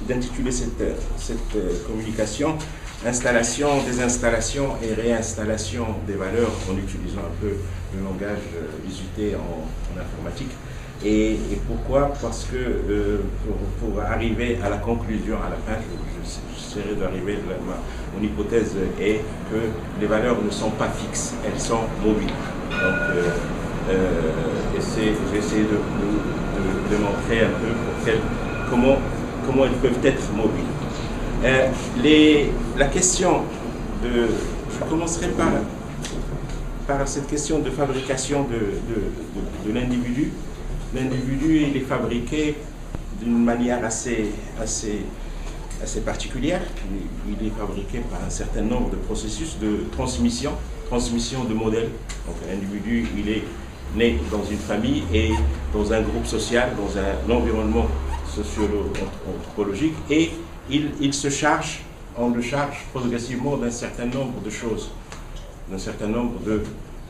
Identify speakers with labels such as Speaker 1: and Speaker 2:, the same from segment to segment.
Speaker 1: d'intituler cette communication installation, désinstallation et réinstallation des valeurs en utilisant un peu le langage usité en informatique. Et pourquoi? Parce que pour arriver à la conclusion, à la fin, j'essaierai d'arriver, mon hypothèse est que les valeurs ne sont pas fixes, elles sont mobiles. Donc, j'ai essayé de montrer un peu comment elles peuvent être mobiles. La question je commencerai par cette question de fabrication de l'individu. L'individu, il est fabriqué d'une manière assez particulière. Il est fabriqué par un certain nombre de processus de transmission de modèles. Donc l'individu, il est né dans une famille et dans un groupe social, dans un environnement socio-anthropologique, et on le charge progressivement d'un certain nombre de choses, d'un certain nombre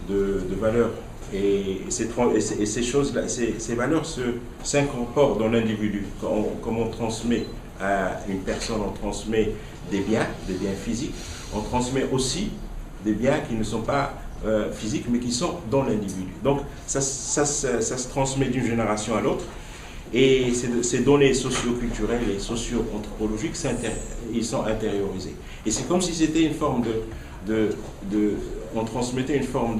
Speaker 1: de valeurs. Et ces choses-là, ces valeurs s'incorporent dans l'individu. Comme on transmet à une personne, on transmet des biens physiques, on transmet aussi des biens qui ne sont pas physiques, mais qui sont dans l'individu. Donc ça se transmet d'une génération à l'autre. Et ces données socio-culturelles et socio-anthropologiques, ils sont intériorisés. Et c'est comme si c'était une forme on transmettait une forme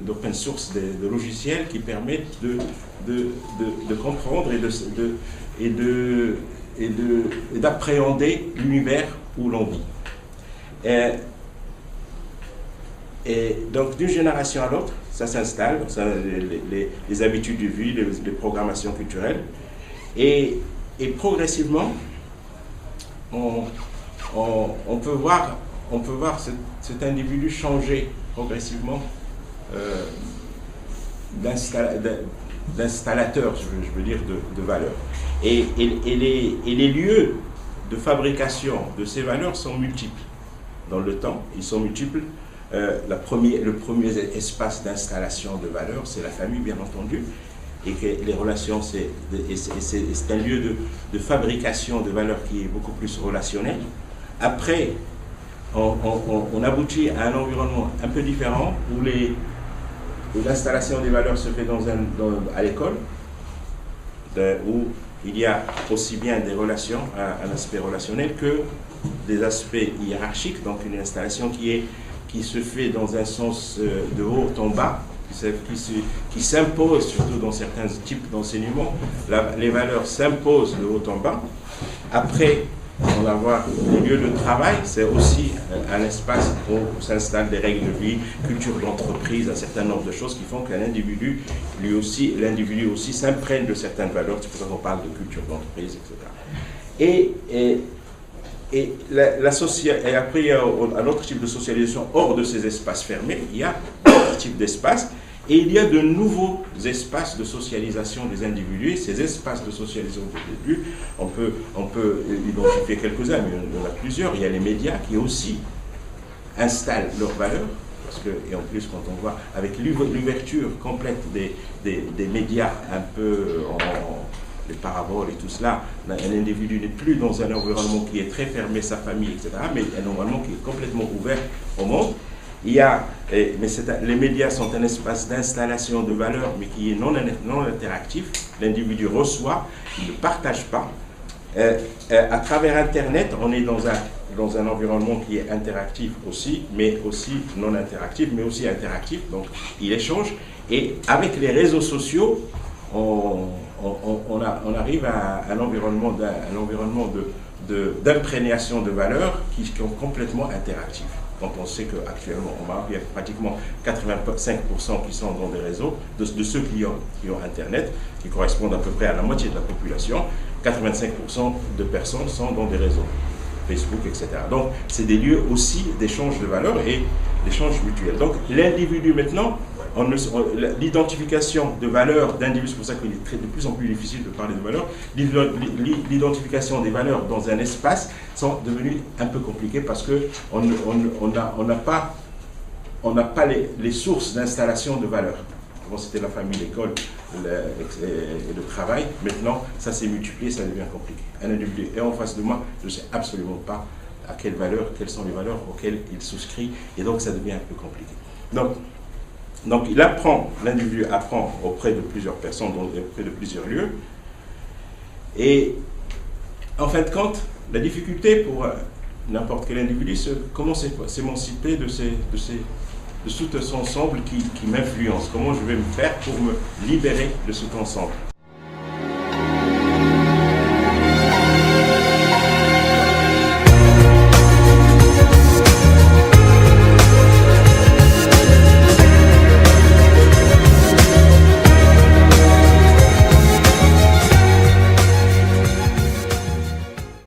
Speaker 1: d'open source, de logiciels qui permettent de comprendre et d'appréhender l'univers où l'on vit. Et donc d'une génération à l'autre, ça s'installe, les habitudes de vie, les programmations culturelles, et progressivement, on peut voir cet individu changer progressivement d'installateur, je veux dire, de valeurs. Et les lieux de fabrication de ces valeurs sont multiples dans le temps, ils sont multiples. Le premier espace d'installation de valeurs, c'est la famille, bien entendu, et que les relations, c'est un lieu de fabrication de valeurs qui est beaucoup plus relationnel. Après, on aboutit à un environnement un peu différent où l'installation des valeurs se fait à l'école, où il y a aussi bien des relations, un aspect relationnel, que des aspects hiérarchiques, donc une installation qui se fait dans un sens de haut en bas, qui s'impose surtout dans certains types d'enseignement. Les valeurs s'imposent de haut en bas. Après, on va voir les lieux de travail, c'est aussi un espace où s'installent des règles de vie, culture d'entreprise, un certain nombre de choses qui font qu'un individu, l'individu aussi s'imprègne de certaines valeurs. C'est pour ça qu'on parle de culture d'entreprise, etc. Et après, il y a un autre type de socialisation hors de ces espaces fermés. Il y a d'autres types d'espaces. Et il y a de nouveaux espaces de socialisation des individus. Et ces espaces de socialisation des individus, on peut identifier quelques-uns, mais il y en a plusieurs. Il y a les médias qui aussi installent leurs valeurs. Et en plus, quand on voit avec l'ouverture complète des médias un peu les paraboles et tout cela, un individu n'est plus dans un environnement qui est très fermé, sa famille, etc., mais un environnement qui est complètement ouvert au monde. Les médias sont un espace d'installation de valeurs, mais qui est non interactif. L'individu reçoit, il ne partage pas. À travers Internet, on est dans un environnement qui est interactif aussi, mais aussi non interactif, mais aussi interactif. Donc, il échange. Et avec les réseaux sociaux, on arrive à un environnement d'imprégnation de valeurs qui sont complètement interactifs. Donc on sait qu'actuellement, il y a pratiquement 85% qui sont dans des réseaux, de ceux qui ont Internet, qui correspondent à peu près à la moitié de la population. 85% de personnes sont dans des réseaux, Facebook, etc. Donc c'est des lieux aussi d'échange de valeurs et d'échange mutuel. Donc l'individu maintenant, l'identification de valeurs d'individus, c'est pour ça qu'il est de plus en plus difficile de parler de valeurs, l'identification des valeurs dans un espace sont devenues un peu compliquées parce qu'on n'a pas les sources d'installation de valeurs. Avant, c'était la famille, l'école et le travail. Maintenant, ça s'est multiplié, ça devient compliqué. Un individu est en face de moi, je ne sais absolument pas à quelles sont les valeurs auxquelles il souscrit, et donc ça devient un peu compliqué. Donc l'individu apprend auprès de plusieurs personnes, auprès de plusieurs lieux, et en fin de compte, la difficulté pour n'importe quel individu, c'est comment s'émanciper de tout cet ensemble qui m'influence. Comment je vais me faire pour me libérer de cet ensemble.